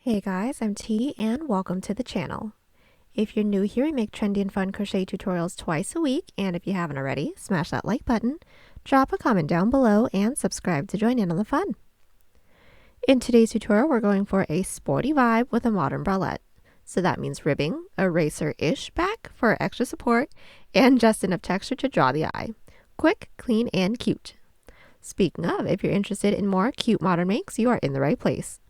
Hey guys, I'm T and welcome to the channel. If you're new here, we make trendy and fun crochet tutorials twice a week, and if you haven't already, smash that like button, drop a comment down below, and subscribe to join in on the fun. In today's tutorial, we're going for a sporty vibe with a modern bralette. So that means ribbing, a racer-ish back for extra support, and just enough texture to draw the eye. Quick, clean, and cute. Speaking of, if you're interested in more cute modern makes, you are in the right place.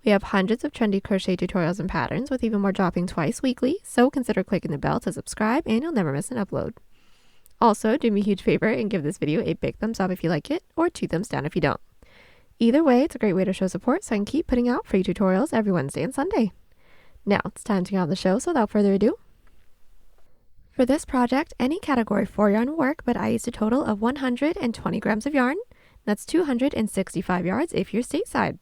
We have hundreds of trendy crochet tutorials and patterns with even more dropping twice weekly, so consider clicking the bell to subscribe and you'll never miss an upload. Also, do me a huge favor and give this video a big thumbs up if you like it, or 2 thumbs down if you don't. Either way, it's a great way to show support so I can keep putting out free tutorials every Wednesday and Sunday. Now, it's time to get on the show, so without further ado. For this project, any category 4 yarn will work, but I used a total of 120 grams of yarn. That's 265 yards if you're stateside.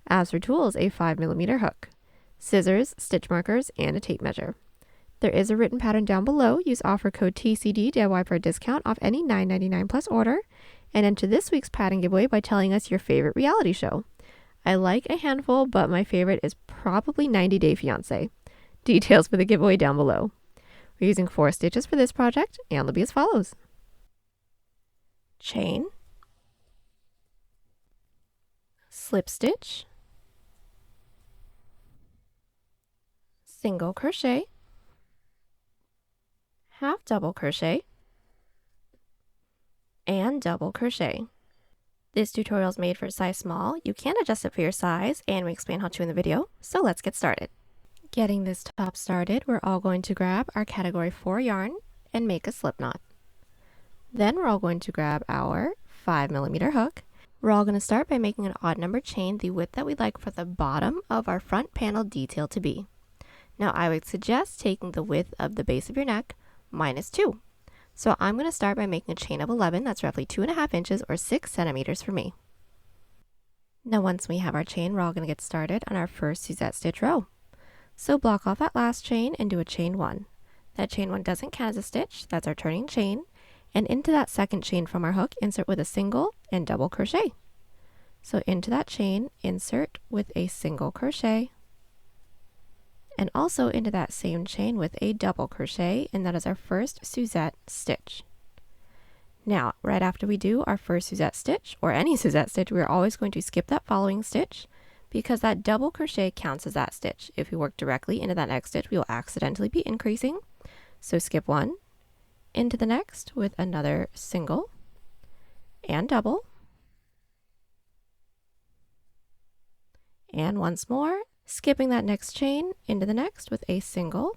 As for tools, a 5mm hook, scissors, stitch markers, and a tape measure. There is a written pattern down below. Use offer code TCDDIY for a discount off any $9.99 plus order, and enter this week's pattern giveaway by telling us your favorite reality show. I like a handful, but my favorite is probably 90 Day Fiancé. Details for the giveaway down below. We're using 4 stitches for this project, and they'll be as follows. Chain, slip stitch, single crochet, half double crochet, and double crochet. This tutorial is made for size small. You can adjust it for your size, and we explain how to in the video, so let's get started. Getting this top started, we're all going to grab our category 4 yarn and make a slip knot. Then we're all going to grab our 5mm hook. We're all going to start by making an odd number chain the width that we'd like for the bottom of our front panel detail to be. Now I would suggest taking the width of the base of your neck minus 2. So I'm going to start by making a chain of 11, that's roughly 2.5 inches or 6 centimeters for me. Now once we have our chain, we're all going to get started on our first Suzette stitch row. So block off that last chain and do a chain 1. That chain 1 doesn't count as a stitch, that's our turning chain. And into that second chain from our hook, insert with a single and double crochet. So into that chain, insert with a single crochet. And also into that same chain with a double crochet, and that is our first Suzette stitch. Now, right after we do our first Suzette stitch, or any Suzette stitch, we're always going to skip that following stitch because that double crochet counts as that stitch. If we work directly into that next stitch, we will accidentally be increasing. So skip 1, into the next with another single and double, and once more, skipping that next chain into the next with a single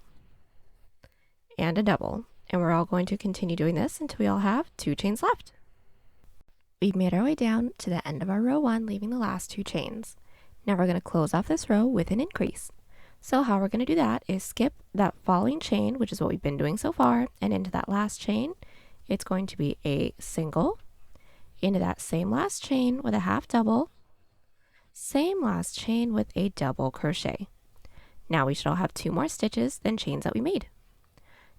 and a double. And we're all going to continue doing this until we all have 2 chains left. We've made our way down to the end of our row 1, leaving the last 2 chains. Now we're going to close off this row with an increase. So how we're going to do that is skip that following chain, which is what we've been doing so far, and into that last chain, it's going to be a single, into that same last chain with a half double, same last chain with a double crochet. Now we should all have 2 more stitches than chains that we made.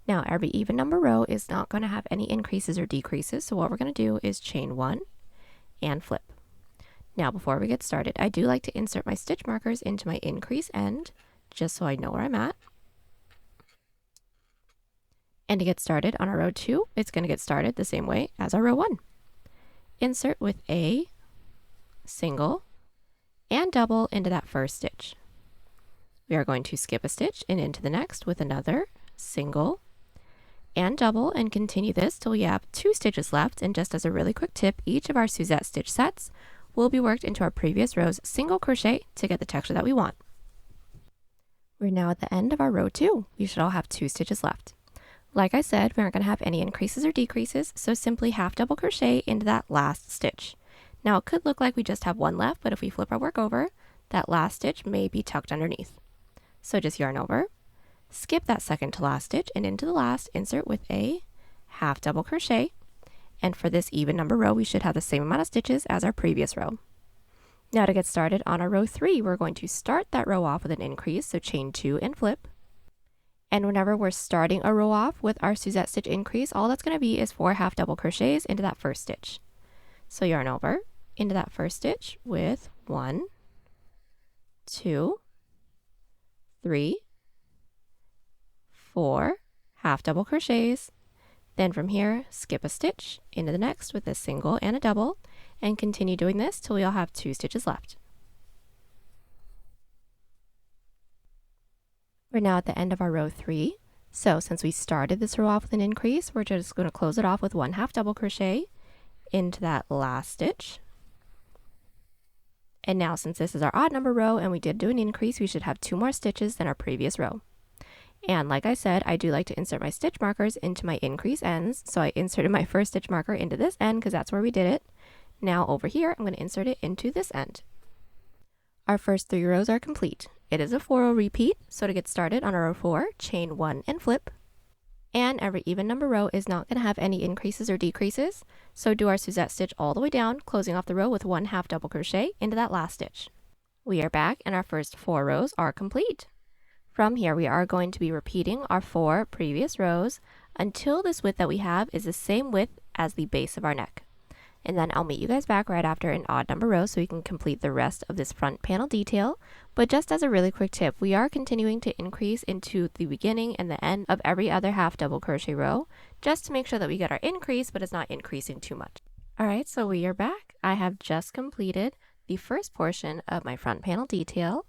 Now every even number row is not going to have any increases or decreases, so what we're going to do is chain 1 and flip. Now before we get started, I do like to insert my stitch markers into my increase end, just so I know where I'm at. And to get started on our row 2, it's going to get started the same way as our row 1. Insert with a single and double into that first stitch. We are going to skip a stitch and into the next with another single and double, and continue this till we have 2 stitches left. And just as a really quick tip, each of our Suzette stitch sets will be worked into our previous row's single crochet to get the texture that we want. We're now at the end of our row 2. We should all have 2 stitches left. Like I said, we aren't going to have any increases or decreases, so simply half double crochet into that last stitch. Now it could look like we just have 1 left, but if we flip our work over, that last stitch may be tucked underneath. So just yarn over, skip that second to last stitch, and into the last, insert with a half double crochet. And for this even number row, we should have the same amount of stitches as our previous row. Now to get started on our row 3, we're going to start that row off with an increase, so chain 2 and flip. And whenever we're starting a row off with our Suzette stitch increase, all that's going to be is 4 half double crochets into that first stitch. So yarn over, into that first stitch with 1, 2, 3, 4 half double crochets. Then from here, skip a stitch into the next with a single and a double, and continue doing this till we all have 2 stitches left. We're now at the end of our row 3. So since we started this row off with an increase, we're just going to close it off with 1 half double crochet into that last stitch. And now since this is our odd number row and we did do an increase, we should have 2 more stitches than our previous row. And like I said, I do like to insert my stitch markers into my increase ends. So I inserted my first stitch marker into this end because that's where we did it. Now over here, I'm going to insert it into this end. Our first 3 rows are complete. It is a 4-row repeat, so to get started on our row 4, chain 1 and flip. And every even number row is not going to have any increases or decreases, so do our Suzette stitch all the way down, closing off the row with 1 half double crochet into that last stitch. We are back and our first 4 rows are complete. From here we are going to be repeating our 4 previous rows until this width that we have is the same width as the base of our neck. And then I'll meet you guys back right after an odd number row so we can complete the rest of this front panel detail. But just as a really quick tip, we are continuing to increase into the beginning and the end of every other half double crochet row, just to make sure that we get our increase, but it's not increasing too much. Alright, so we are back. I have just completed the first portion of my front panel detail.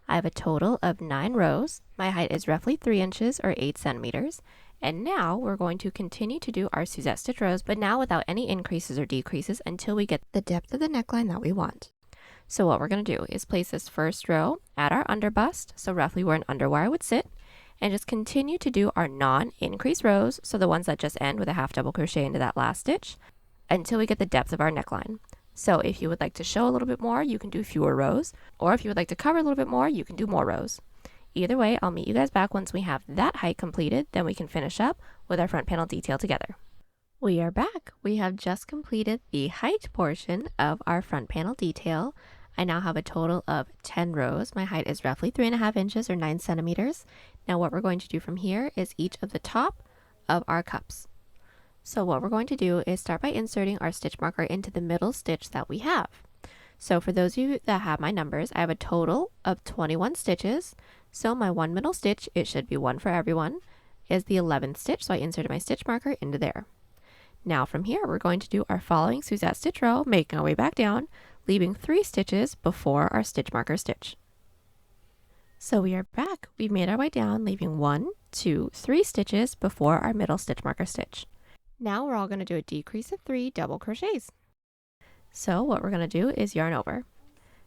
I have a total of 9 rows. My height is roughly 3 inches or 8 centimeters. And now we're going to continue to do our Suzette stitch rows, but now without any increases or decreases until we get the depth of the neckline that we want. So what we're going to do is place this first row at our under bust, so roughly where an underwire would sit, and just continue to do our non-increase rows, so the ones that just end with a half double crochet into that last stitch, until we get the depth of our neckline. So if you would like to show a little bit more, you can do fewer rows, or if you would like to cover a little bit more, you can do more rows. Either way, I'll meet you guys back once we have that height completed, then we can finish up with our front panel detail together. We are back. We have just completed the height portion of our front panel detail. I now have a total of 10 rows. My height is roughly 3.5 inches or 9 centimeters. Now what we're going to do from here is each of the top of our cups. So what we're going to do is start by inserting our stitch marker into the middle stitch that we have. So for those of you that have my numbers, I have a total of 21 stitches. So my one middle stitch, it should be one for everyone, is the 11th stitch. So I inserted my stitch marker into there. Now from here, we're going to do our following Suzette stitch row, making our way back down, leaving 3 stitches before our stitch marker stitch. So we are back. We've made our way down, leaving 1, 2, 3 stitches before our middle stitch marker stitch. Now we're all going to do a decrease of 3 double crochets. So what we're going to do is yarn over.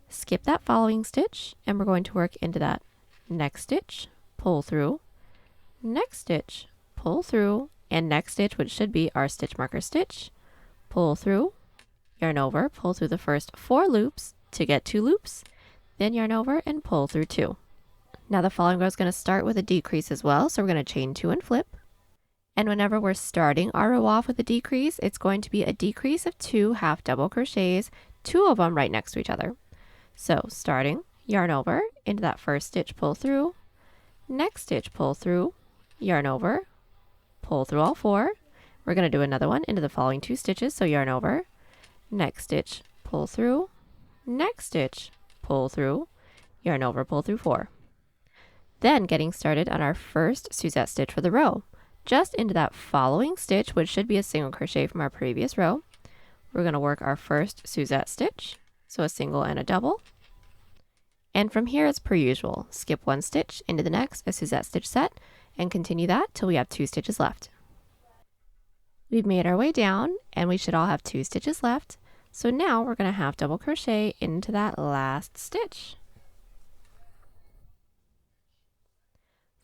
Skip that following stitch, and we're going to work into that next stitch, pull through, next stitch, pull through, and next stitch, which should be our stitch marker stitch, pull through, yarn over, pull through the first 4 loops to get 2 loops, then yarn over and pull through 2. Now the following row is going to start with a decrease as well, so we're going to chain 2 and flip. And whenever we're starting our row off with a decrease, it's going to be a decrease of 2 half double crochets, 2 of them right next to each other. So starting, yarn over into that first stitch, pull through, next stitch, pull through, yarn over, pull through all 4. We're going to do another one into the following 2 stitches, so yarn over, next stitch, pull through, next stitch, pull through, yarn over, pull through 4. Then getting started on our first Suzette stitch for the row. Just into that following stitch, which should be a single crochet from our previous row, we're going to work our first Suzette stitch, so a single and a double. And from here, as per usual, skip 1 stitch into the next, a Suzette stitch set, and continue that till we have 2 stitches left. We've made our way down, and we should all have 2 stitches left. So now we're going to half double crochet into that last stitch.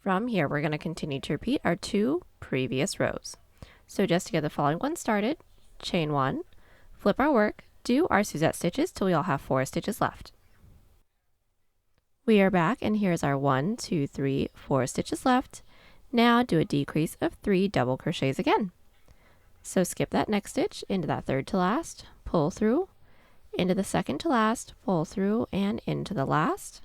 From here, we're going to continue to repeat our 2 previous rows. So just to get the following one started, chain 1, flip our work, do our Suzette stitches till we all have 4 stitches left. We are back, and here's our 1, 2, 3, 4 stitches left. Now do a decrease of 3 double crochets again. So skip that next stitch into that third to last, pull through, into the second to last, pull through, and into the last,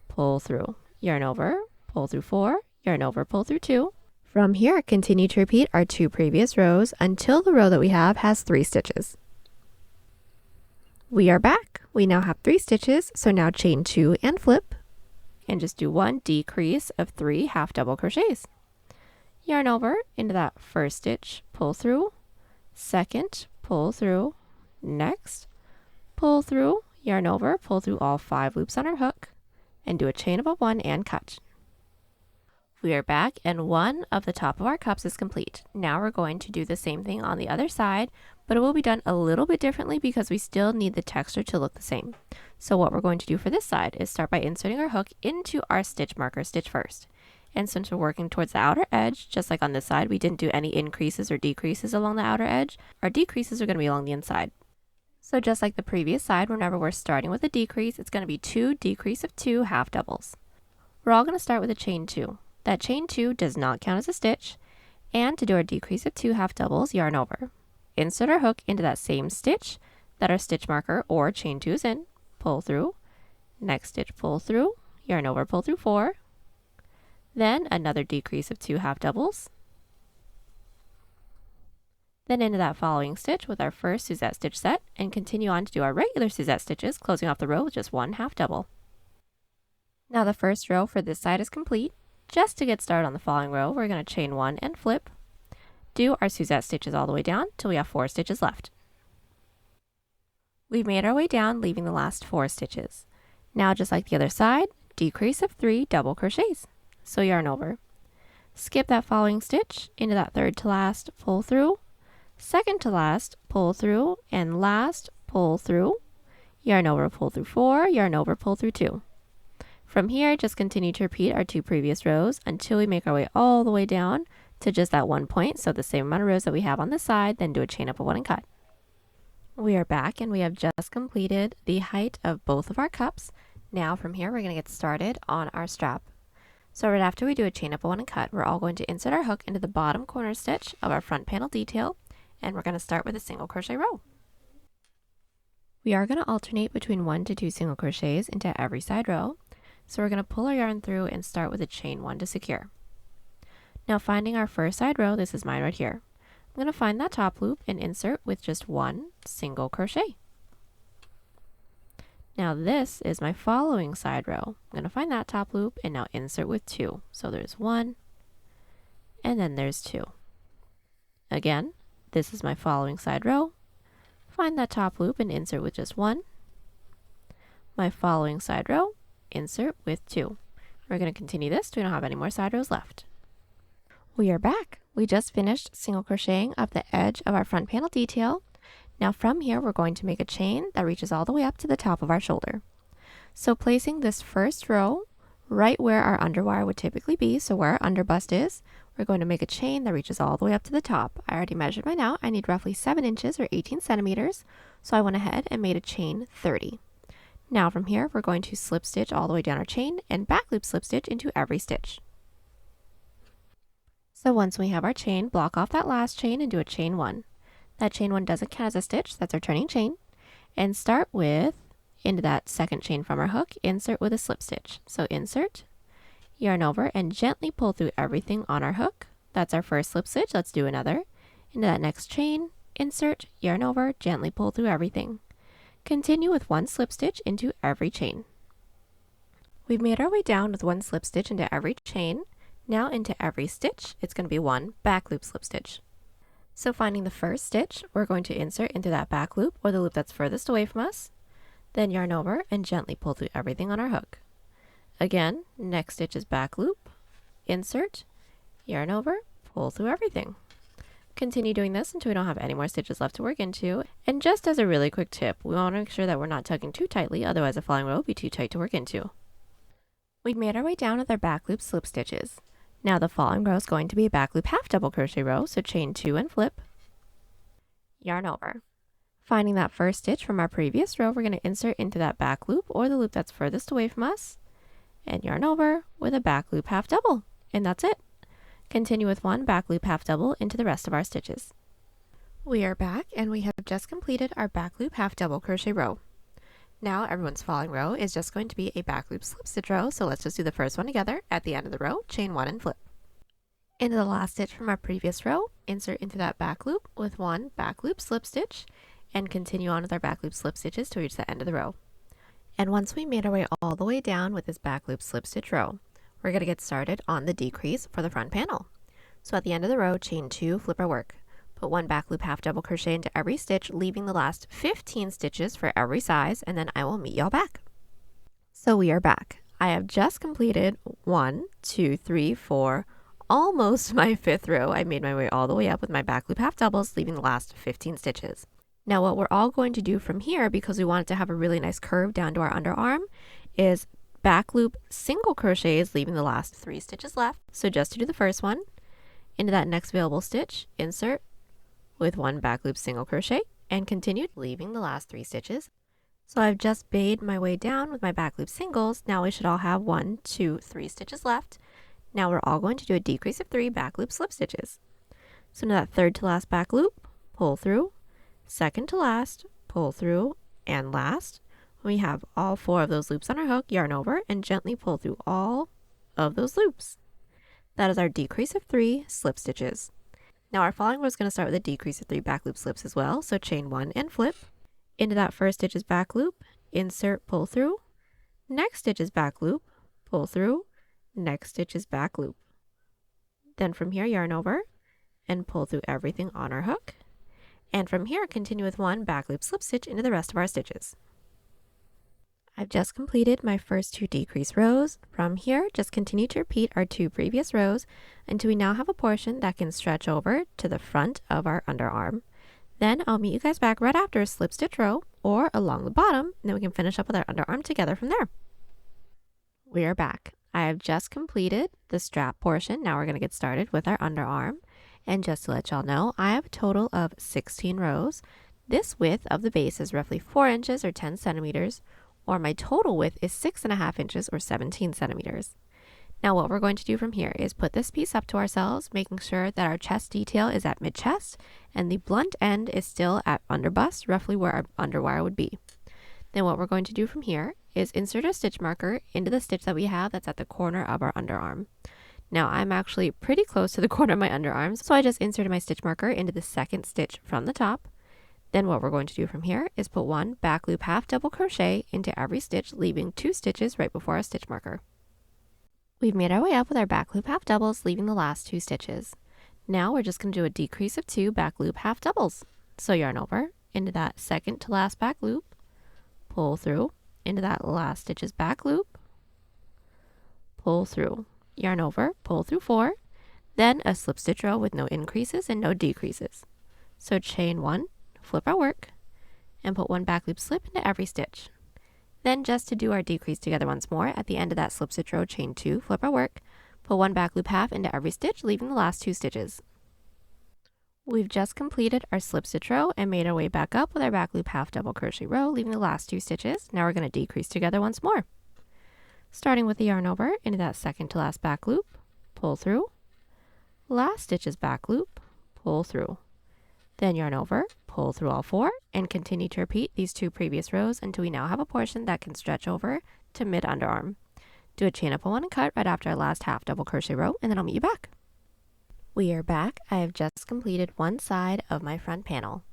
pull through, yarn over, pull through 4, yarn over, pull through 2. From here, continue to repeat our 2 previous rows until the row that we have has 3 stitches. We are back. We now have 3 stitches, so now chain 2 and flip, and just do one decrease of 3 half double crochets. Yarn over into that first stitch, pull through, second, pull through, next, pull through, yarn over, pull through all 5 loops on our hook, and do a chain of 1 and cut. We are back and one of the top of our cups is complete. Now we're going to do the same thing on the other side, but it will be done a little bit differently because we still need the texture to look the same. So what we're going to do for this side is start by inserting our hook into our stitch marker stitch first. And since we're working towards the outer edge, just like on this side, we didn't do any increases or decreases along the outer edge. Our decreases are going to be along the inside. So just like the previous side, whenever we're starting with a decrease, it's going to be 2 decrease of 2 half doubles. We're all going to start with a chain 2. That chain 2 does not count as a stitch, and to do our decrease of 2 half doubles, yarn over. Insert our hook into that same stitch that our stitch marker or chain 2 is in, pull through, next stitch pull through, yarn over, pull through 4, then another decrease of 2 half doubles, then into that following stitch with our first Suzette stitch set, and continue on to do our regular Suzette stitches, closing off the row with just 1 half double. Now the first row for this side is complete. Just to get started on the following row, we're going to chain 1 and flip. Do our Suzette stitches all the way down till we have 4 stitches left. We've made our way down, leaving the last 4 stitches. Now just like the other side, decrease of 3 double crochets. So yarn over. Skip that following stitch into that third to last, pull through, second to last, pull through, and last, pull through, yarn over, pull through 4, yarn over, pull through 2. From here, just continue to repeat our 2 previous rows until we make our way all the way down to just that 1 point, so the same amount of rows that we have on this side, then do a chain up of 1 and cut. We are back and we have just completed the height of both of our cups. Now from here, we're going to get started on our strap. So right after we do a chain up of 1 and cut, we're all going to insert our hook into the bottom corner stitch of our front panel detail, and we're going to start with a single crochet row. We are going to alternate between 1 to 2 single crochets into every side row. So we're going to pull our yarn through and start with a chain 1 to secure. Now finding our first side row, this is mine right here. I'm going to find that top loop and insert with just 1 single crochet. Now this is my following side row. I'm going to find that top loop and now insert with 2. So there's 1 and then there's 2. Again, this is my following side row. Find that top loop and insert with just 1. My following side row, insert with 2. We're going to continue this till we don't have any more side rows left. We are back. We just finished single crocheting up the edge of our front panel detail. Now from here, we're going to make a chain that reaches all the way up to the top of our shoulder. So placing this first row right where our underwire would typically be, so where our underbust is, we're going to make a chain that reaches all the way up to the top. I already measured mine out. I need roughly 7 inches or 18 centimeters. So I went ahead and made a chain 30. Now from here, we're going to slip stitch all the way down our chain and back loop slip stitch into every stitch. So once we have our chain, block off that last chain and do a chain 1. That chain 1 doesn't count as a stitch, that's our turning chain. And start with, into that second chain from our hook, insert with a slip stitch. So insert, yarn over, and gently pull through everything on our hook. That's our first slip stitch. Let's do another. Into that next chain, insert, yarn over, gently pull through everything. Continue with 1 slip stitch into every chain. We've made our way down with 1 slip stitch into every chain. Now into every stitch, it's going to be 1 back loop slip stitch. So finding the first stitch, we're going to insert into that back loop or the loop that's furthest away from us. Then yarn over and gently pull through everything on our hook. Again, next stitch is back loop, insert, yarn over, pull through everything. Continue doing this until we don't have any more stitches left to work into. And just as a really quick tip, we want to make sure that we're not tugging too tightly, otherwise the following row will be too tight to work into. We've made our way down with our back loop slip stitches. Now the following row is going to be a back loop half double crochet row, so chain 2 and flip, yarn over. Finding that first stitch from our previous row, we're going to insert into that back loop or the loop that's furthest away from us, and yarn over with a back loop half double, and that's it. Continue with 1 back loop half double into the rest of our stitches. We are back and we have just completed our back loop half double crochet row. Now everyone's following row is just going to be a back loop slip stitch row, so let's just do the first one together. At the end of the row, chain 1 and flip. Into the last stitch from our previous row, insert into that back loop with 1 back loop slip stitch and continue on with our back loop slip stitches to reach the end of the row. And once we made our way all the way down with this back loop slip stitch row, we're going to get started on the decrease for the front panel. So at the end of the row, chain 2, flip our work. Put 1 back loop half double crochet into every stitch, leaving the last 15 stitches for every size, and then I will meet y'all back. So we are back. I have just completed 1, 2, 3, 4, almost my 5th row. I made my way all the way up with my back loop half doubles, leaving the last 15 stitches. Now what we're all going to do from here, because we want it to have a really nice curve down to our underarm, is back loop single crochets, leaving the last 3 stitches left. So just to do the first one, into that next available stitch, insert with 1 back loop single crochet, and continue, leaving the last 3 stitches. So I've just made my way down with my back loop singles. Now we should all have 1, 2, 3 stitches left. Now we're all going to do a decrease of 3 back loop slip stitches. So into that third to last back loop, pull through, second to last, pull through, and last. We have all 4 of those loops on our hook, yarn over, and gently pull through all of those loops. That is our decrease of 3 slip stitches. Now our following row is going to start with a decrease of 3 back loop slips as well, so chain 1 and flip. Into that first stitch is back loop, insert, pull through, next stitch is back loop, pull through, next stitch is back loop. Then from here, yarn over and pull through everything on our hook. And from here, continue with 1 back loop slip stitch into the rest of our stitches. I've just completed my first 2 decrease rows. From here, just continue to repeat our 2 previous rows until we now have a portion that can stretch over to the front of our underarm. Then I'll meet you guys back right after a slip stitch row or along the bottom, and then we can finish up with our underarm together from there. We are back. I have just completed the strap portion. Now we're going to get started with our underarm. And just to let y'all know, I have a total of 16 rows. This width of the base is roughly 4 inches or 10 centimeters, or my total width is 6.5 inches or 17 centimeters. Now what we're going to do from here is put this piece up to ourselves, making sure that our chest detail is at mid-chest and the blunt end is still at under bust, roughly where our underwire would be. Then what we're going to do from here is insert a stitch marker into the stitch that we have that's at the corner of our underarm. Now I'm actually pretty close to the corner of my underarms, so I just inserted my stitch marker into the second stitch from the top. Then what we're going to do from here is put 1 back loop half double crochet into every stitch, leaving 2 stitches right before our stitch marker. We've made our way up with our back loop half doubles, leaving the last 2 stitches. Now we're just going to do a decrease of 2 back loop half doubles. So yarn over into that second to last back loop, pull through into that last stitch's back loop, pull through, yarn over, pull through 4, then a slip stitch row with no increases and no decreases. So chain 1, flip our work, and put 1 back loop slip into every stitch. Then just to do our decrease together once more, at the end of that slip stitch row, chain 2, flip our work, put 1 back loop half into every stitch, leaving the last 2 stitches. We've just completed our slip stitch row and made our way back up with our back loop half double crochet row, leaving the last 2 stitches. Now we're going to decrease together once more. Starting with the yarn over into that second to last back loop, pull through, last stitch is back loop, pull through. Then yarn over, pull through all 4, and continue to repeat these 2 previous rows until we now have a portion that can stretch over to mid underarm. Do a chain up on 1 and cut right after our last half double crochet row, and then I'll meet you back. We are back. I have just completed one side of my front panel.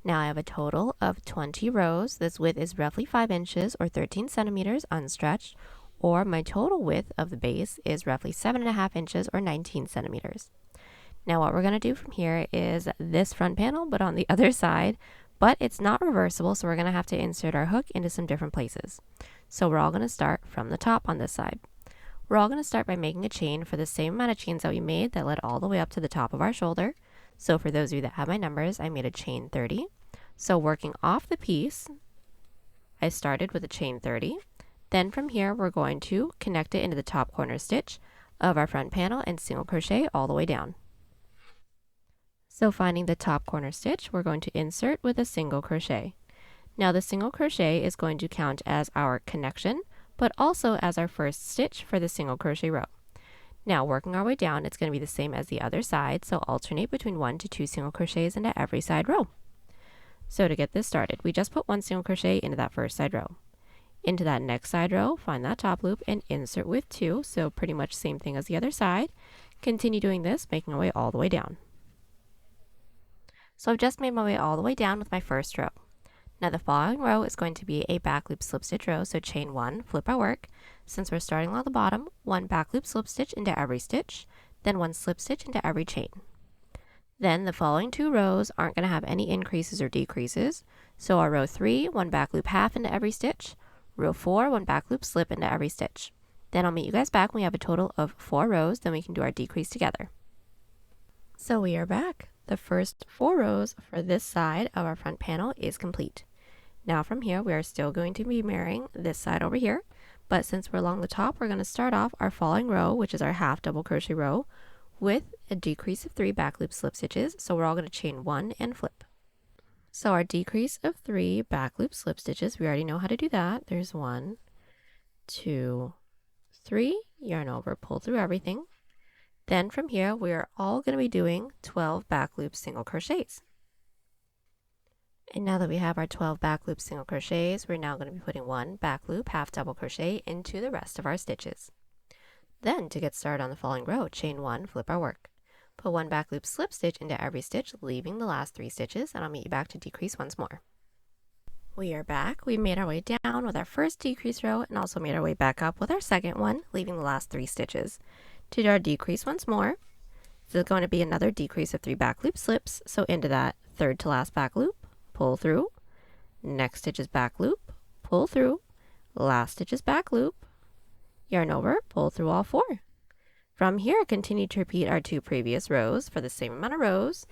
Now I have a total of 20 rows. This width is roughly 5 inches or 13 centimeters unstretched, or my total width of the base is roughly 7.5 inches or 19 centimeters. Now what we're going to do from here is this front panel, but on the other side, but it's not reversible, so we're going to have to insert our hook into some different places. So we're all going to start from the top on this side. We're all going to start by making a chain for the same amount of chains that we made that led all the way up to the top of our shoulder. So for those of you that have my numbers, I made a chain 30. So working off the piece, I started with a chain 30. Then from here, we're going to connect it into the top corner stitch of our front panel and single crochet all the way down. So finding the top corner stitch, we're going to insert with a single crochet. Now the single crochet is going to count as our connection, but also as our first stitch for the single crochet row. Now working our way down, it's going to be the same as the other side, so alternate between 1 to 2 single crochets into every side row. So to get this started, we just put 1 single crochet into that first side row. Into that next side row, find that top loop and insert with 2, so pretty much same thing as the other side. Continue doing this, making our way all the way down. So I've just made my way all the way down with my first row. Now the following row is going to be a back loop slip stitch row, so chain 1, flip our work. Since we're starting along the bottom, 1 back loop slip stitch into every stitch, then 1 slip stitch into every chain. Then the following 2 rows aren't going to have any increases or decreases, so our row 3, 1 back loop half into every stitch, row 4, 1 back loop slip into every stitch. Then I'll meet you guys back when we have a total of 4 rows, then we can do our decrease together. So we are back. The first 4 rows for this side of our front panel is complete. Now from here, we are still going to be mirroring this side over here, but since we're along the top, we're going to start off our following row, which is our half double crochet row, with a decrease of 3 back loop slip stitches. So we're all going to chain 1 and flip. So our decrease of 3 back loop slip stitches, we already know how to do that. There's 1, 2, 3, yarn over, pull through everything. Then from here, we are all going to be doing 12 back loop single crochets. And now that we have our 12 back loop single crochets, we're now going to be putting 1 back loop half double crochet into the rest of our stitches. Then to get started on the following row, chain 1, flip our work. Put 1 back loop slip stitch into every stitch, leaving the last 3 stitches, and I'll meet you back to decrease once more. We are back. We made our way down with our first decrease row and also made our way back up with our second one, leaving the last 3 stitches. To do our decrease once more, this is going to be another decrease of 3 back loop slips, so into that third to last back loop, pull through, next stitch is back loop, pull through, last stitch is back loop, yarn over, pull through all 4. From here, continue to repeat our 2 previous rows for the same amount of rows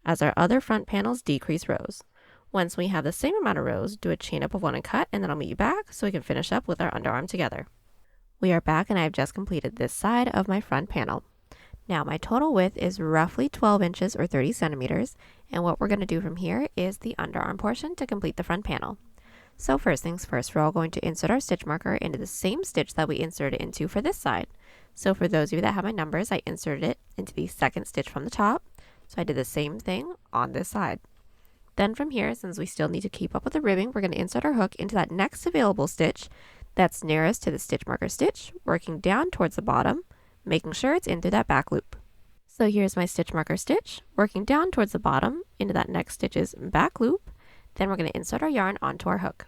as our other front panel's decrease rows. Once we have the same amount of rows, do a chain up of 1 and cut, and then I'll meet you back so we can finish up with our underarm together. We are back and I have just completed this side of my front panel. Now my total width is roughly 12 inches or 30 centimeters, and what we're going to do from here is the underarm portion to complete the front panel. So first things first, we're all going to insert our stitch marker into the same stitch that we inserted into for this side. So for those of you that have my numbers, I inserted it into the second stitch from the top. So I did the same thing on this side. Then from here, since we still need to keep up with the ribbing, we're going to insert our hook into that next available stitch that's nearest to the stitch marker stitch, working down towards the bottom, making sure it's in through that back loop. So here's my stitch marker stitch, working down towards the bottom into that next stitch's back loop. Then we're going to insert our yarn onto our hook.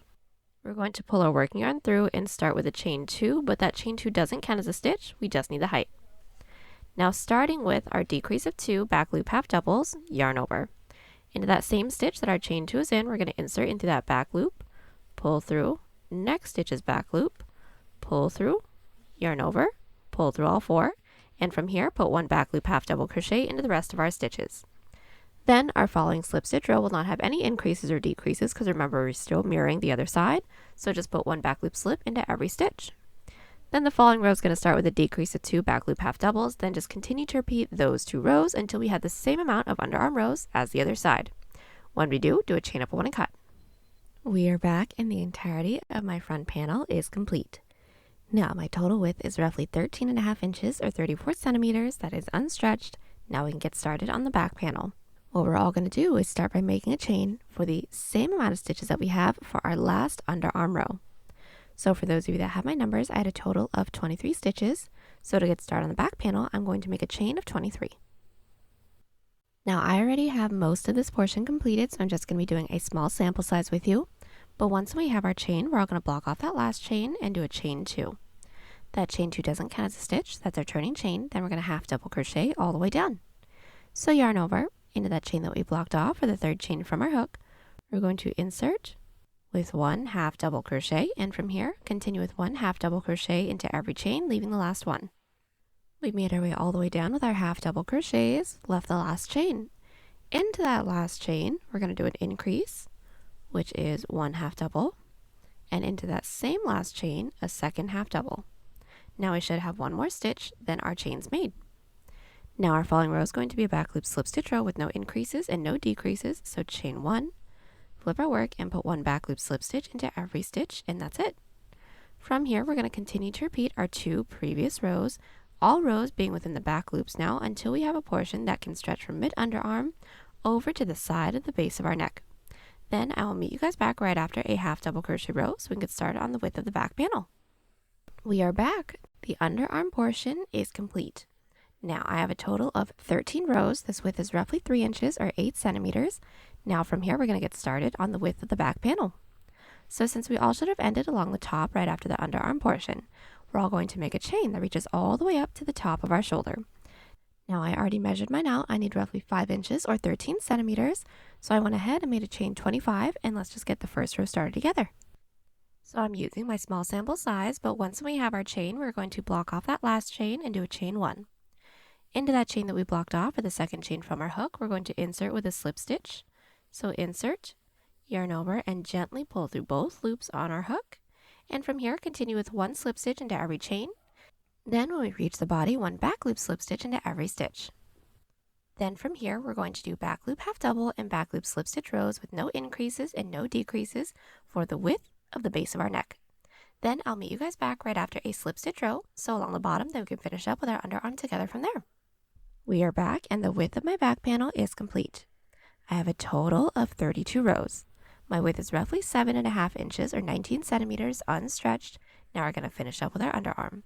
We're going to pull our working yarn through and start with a chain 2, but that chain 2 doesn't count as a stitch, we just need the height. Now starting with our decrease of 2 back loop half doubles, yarn over. Into that same stitch that our chain 2 is in, we're going to insert into that back loop, pull through, next stitch is back loop, pull through, yarn over, pull through all 4, and from here put 1 back loop half double crochet into the rest of our stitches. Then our following slip stitch row will not have any increases or decreases because remember we're still mirroring the other side, so just put 1 back loop slip into every stitch. Then the following row is going to start with a decrease of 2 back loop half doubles, then just continue to repeat those 2 rows until we have the same amount of underarm rows as the other side. When we do a chain up of 1 and cut. We are back and the entirety of my front panel is complete. Now my total width is roughly 13.5 inches or 34 centimeters, that is unstretched. Now we can get started on the back panel. What we're all going to do is start by making a chain for the same amount of stitches that we have for our last underarm row. So for those of you that have my numbers, I had a total of 23 stitches. So to get started on the back panel, I'm going to make a chain of 23. Now I already have most of this portion completed, so I'm just going to be doing a small sample size with you. But once we have our chain, we're all going to block off that last chain and do a chain 2. That chain 2 doesn't count as a stitch, that's our turning chain. Then we're going to half double crochet all the way down. So yarn over into that chain that we blocked off for the third chain from our hook. We're going to insert with 1 half double crochet, and from here continue with 1 half double crochet into every chain, leaving the last one. We made our way all the way down with our half double crochets, left the last chain. Into that last chain, we're going to do an increase, which is 1 half double, and into that same last chain, a second half double. Now we should have 1 more stitch, then our chain's made. Now our following row is going to be a back loop slip stitch row with no increases and no decreases, so chain 1, flip our work and put 1 back loop slip stitch into every stitch, and that's it. From here, we're going to continue to repeat our 2 previous rows, all rows being within the back loops now until we have a portion that can stretch from mid-underarm over to the side of the base of our neck. Then I will meet you guys back right after a half double crochet row so we can get started on the width of the back panel. We are back. The underarm portion is complete. Now I have a total of 13 rows. This width is roughly 3 inches or 8 centimeters. Now from here, we're going to get started on the width of the back panel. So since we all should have ended along the top right after the underarm portion, we're all going to make a chain that reaches all the way up to the top of our shoulder. Now I already measured mine out. I need roughly 5 inches or 13 centimeters. So I went ahead and made a chain 25, and let's just get the first row started together. So I'm using my small sample size, but once we have our chain, we're going to block off that last chain and do a chain 1. Into that chain that we blocked off for the second chain from our hook, we're going to insert with a slip stitch. So insert, yarn over, and gently pull through both loops on our hook. And from here, continue with 1 slip stitch into every chain. Then when we reach the body, 1 back loop slip stitch into every stitch. Then from here, we're going to do back loop half double and back loop slip stitch rows with no increases and no decreases for the width of the base of our neck. Then I'll meet you guys back right after a slip stitch row, so along the bottom, then we can finish up with our underarm together from there. We are back, and the width of my back panel is complete. I have a total of 32 rows. My width is roughly 7.5 inches or 19 centimeters unstretched. Now we're going to finish up with our underarm.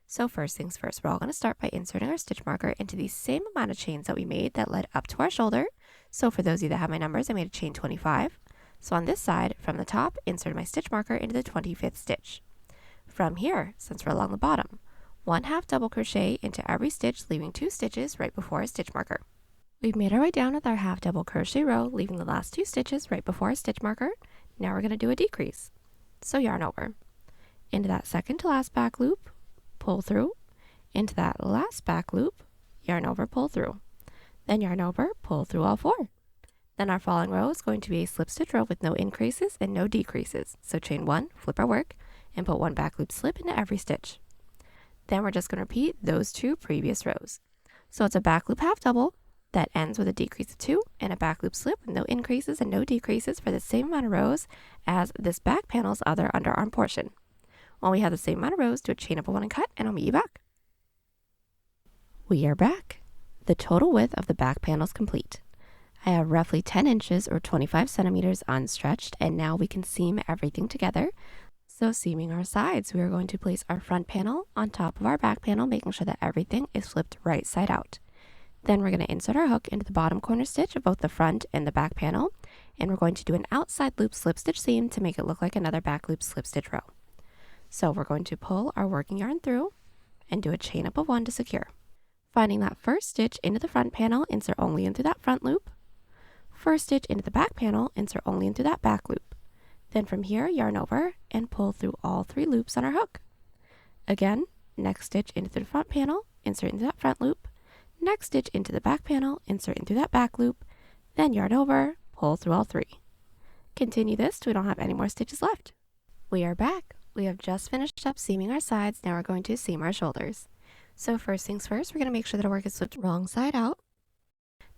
So first things first, we're all going to start by inserting our stitch marker into the same amount of chains that we made that led up to our shoulder. So for those of you that have my numbers, I made a chain 25. So on this side, from the top, insert my stitch marker into the 25th stitch. From here, since we're along the bottom, 1/2 double crochet into every stitch, leaving 2 stitches right before our stitch marker. We've made our way down with our half double crochet row, leaving the last 2 stitches right before our stitch marker. Now we're going to do a decrease. So yarn over. Into that second to last back loop, pull through. Into that last back loop, yarn over, pull through. Then yarn over, pull through all 4. Then our following row is going to be a slip stitch row with no increases and no decreases. So chain 1, flip our work, and put 1 back loop slip into every stitch. Then we're just going to repeat those 2 previous rows. So it's a back loop half double that ends with a decrease of 2 and a back loop slip with no increases and no decreases for the same amount of rows as this back panel's other underarm portion. When we have the same amount of rows, do a chain up of 1 and cut, and I'll meet you back. We are back. The total width of the back panel is complete. I have roughly 10 inches or 25 centimeters unstretched, and now we can seam everything together. So seaming our sides, we are going to place our front panel on top of our back panel, making sure that everything is flipped right side out. Then we're going to insert our hook into the bottom corner stitch of both the front and the back panel, and we're going to do an outside loop slip stitch seam to make it look like another back loop slip stitch row. So we're going to pull our working yarn through and do a chain up of 1 to secure. Finding that first stitch into the front panel, insert only into that front loop. First stitch into the back panel, insert only into that back loop. Then from here, yarn over and pull through all 3 loops on our hook. Again, next stitch into the front panel, insert into that front loop. Next stitch into the back panel, insert into that back loop. Then yarn over, pull through all 3. Continue this till we don't have any more stitches left. We are back. We have just finished up seaming our sides. Now we're going to seam our shoulders. So first things first, we're going to make sure that our work is flipped wrong side out.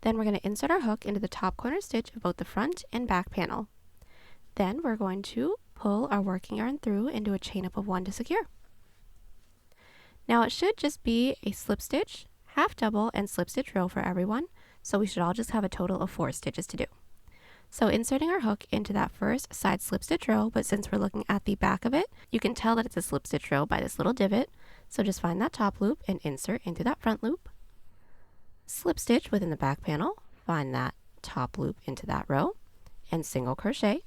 Then we're going to insert our hook into the top corner stitch of both the front and back panel. Then we're going to pull our working yarn through and do a chain up of 1 to secure. Now it should just be a slip stitch, half double, and slip stitch row for everyone, so we should all just have a total of 4 stitches to do. So inserting our hook into that first side slip stitch row, but since we're looking at the back of it, you can tell that it's a slip stitch row by this little divot. So just find that top loop and insert into that front loop. Slip stitch within the back panel, find that top loop into that row, and single crochet.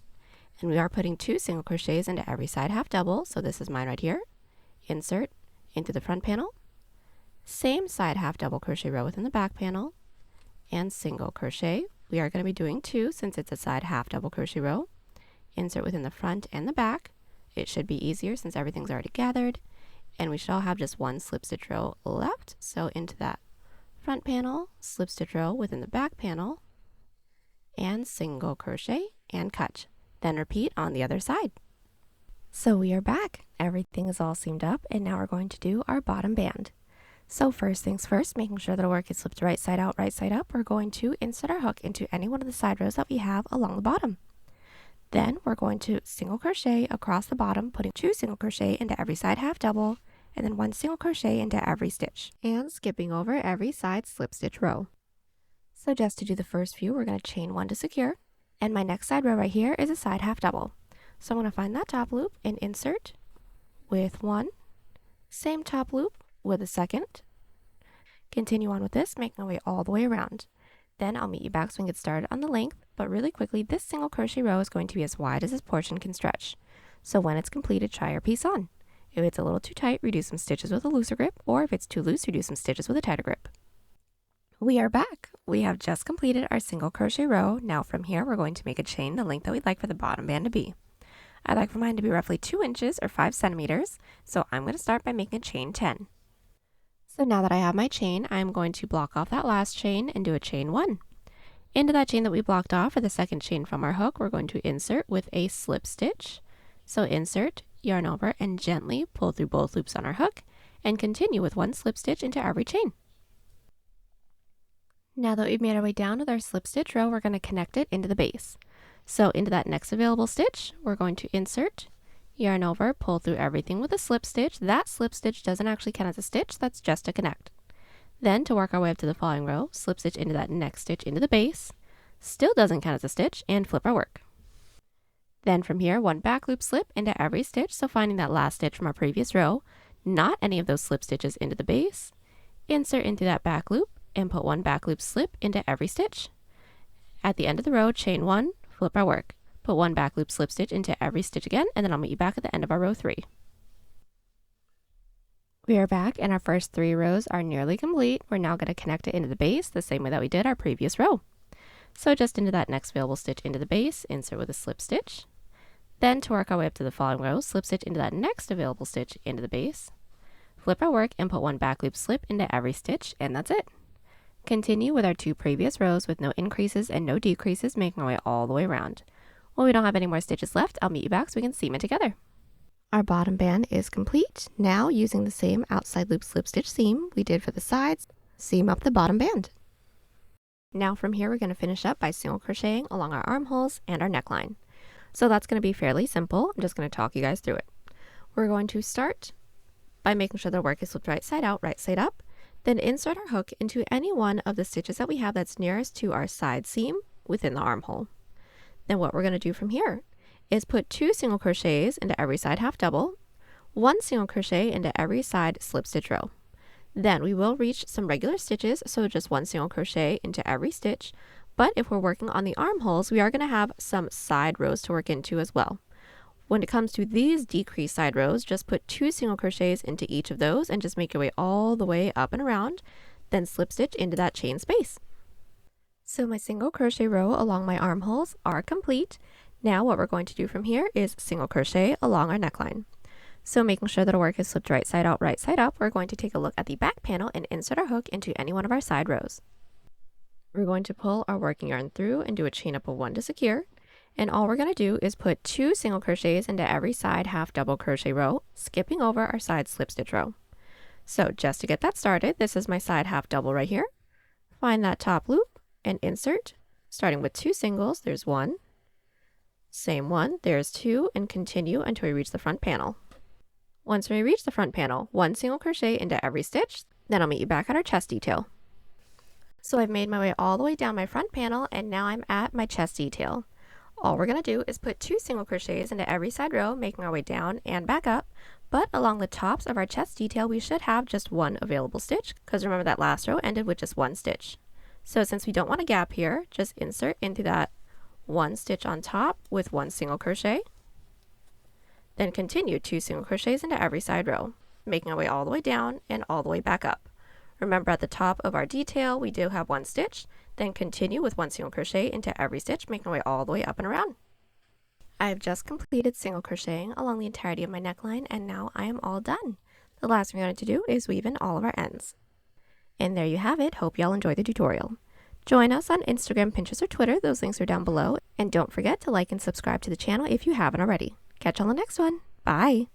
And we are putting 2 single crochets into every side half double, so this is mine right here. Insert into the front panel, same side half double crochet row within the back panel, and single crochet. We are going to be doing 2 since it's a side half double crochet row. Insert within the front and the back. It should be easier since everything's already gathered, and we should all have just 1 slip stitch row left. So into that front panel, slip stitch row within the back panel, and single crochet and cut. Then repeat on the other side. So we are back. Everything is all seamed up, and now we're going to do our bottom band. So first things first, making sure that our work is flipped right side out, right side up, we're going to insert our hook into any one of the side rows that we have along the bottom. Then we're going to single crochet across the bottom, putting 2 single crochet into every side half double, and then 1 single crochet into every stitch, and skipping over every side slip stitch row. So just to do the first few, we're going to chain 1 to secure, and my next side row right here is a side half double. So I'm going to find that top loop and insert with 1, same top loop with a second. Continue on with this, making our way all the way around. Then I'll meet you back so we can get started on the length, but really quickly, this single crochet row is going to be as wide as this portion can stretch. So when it's completed, try your piece on. If it's a little too tight, reduce some stitches with a looser grip, or if it's too loose, reduce some stitches with a tighter grip. We are back. We have just completed our single crochet row. Now from here, we're going to make a chain the length that we'd like for the bottom band to be. I'd like for mine to be roughly 2 inches or 5 centimeters, so I'm going to start by making a chain 10. So now that I have my chain, I'm going to block off that last chain and do a chain 1. Into that chain that we blocked off for the second chain from our hook, we're going to insert with a slip stitch. So insert, yarn over, and gently pull through both loops on our hook, and continue with 1 slip stitch into every chain. Now that we've made our way down with our slip stitch row, we're going to connect it into the base. So into that next available stitch, we're going to insert, yarn over, pull through everything with a slip stitch. That slip stitch doesn't actually count as a stitch, that's just a connect. Then to work our way up to the following row, slip stitch into that next stitch into the base, still doesn't count as a stitch, and flip our work. Then from here, 1 back loop slip into every stitch, so finding that last stitch from our previous row, not any of those slip stitches into the base, insert into that back loop, and put 1 back loop slip into every stitch. At the end of the row, chain 1, flip our work, put 1 back loop slip stitch into every stitch again, and then I'll meet you back at the end of our row 3. We are back and our first 3 rows are nearly complete. We're now going to connect it into the base the same way that we did our previous row. So just into that next available stitch into the base, insert with a slip stitch. Then to work our way up to the following row, slip stitch into that next available stitch into the base, flip our work, and put 1 back loop slip into every stitch, and that's it. Continue with our 2 previous rows with no increases and no decreases, making our way all the way around. When we don't have any more stitches left, I'll meet you back so we can seam it together. Our bottom band is complete. Now, using the same outside loop slip stitch seam we did for the sides, seam up the bottom band. Now from here, we're going to finish up by single crocheting along our armholes and our neckline. So that's going to be fairly simple. I'm just going to talk you guys through it. We're going to start by making sure the work is flipped right side out, right side up. Then insert our hook into any one of the stitches that we have that's nearest to our side seam within the armhole. Then what we're going to do from here is put 2 single crochets into every side half double, 1 single crochet into every side slip stitch row. Then we will reach some regular stitches, so just 1 single crochet into every stitch, but if we're working on the armholes, we are going to have some side rows to work into as well. When it comes to these decreased side rows, just put 2 single crochets into each of those and just make your way all the way up and around, then slip stitch into that chain space. So my single crochet row along my armholes are complete. Now what we're going to do from here is single crochet along our neckline. So making sure that our work is flipped right side out, right side up, we're going to take a look at the back panel and insert our hook into any one of our side rows. We're going to pull our working yarn through and do a chain up of 1 to secure. And all we're going to do is put 2 single crochets into every side half double crochet row, skipping over our side slip stitch row. So just to get that started, this is my side half double right here. Find that top loop and insert, starting with 2 singles, there's 1, same 1, there's 2, and continue until we reach the front panel. Once we reach the front panel, 1 single crochet into every stitch, then I'll meet you back at our chest detail. So I've made my way all the way down my front panel, and now I'm at my chest detail. All we're going to do is put 2 single crochets into every side row, making our way down and back up, but along the tops of our chest detail, we should have just 1 available stitch, because remember that last row ended with just 1 stitch. So since we don't want a gap here, just insert into that 1 stitch on top with 1 single crochet, then continue 2 single crochets into every side row, making our way all the way down and all the way back up. Remember at the top of our detail, we do have 1 stitch, then continue with 1 single crochet into every stitch, making our way all the way up and around. I have just completed single crocheting along the entirety of my neckline, and now I am all done. The last thing I'm going to do is weave in all of our ends. And there you have it. Hope y'all enjoyed the tutorial. Join us on Instagram, Pinterest, or Twitter. Those links are down below. And don't forget to like and subscribe to the channel if you haven't already. Catch you on the next one. Bye!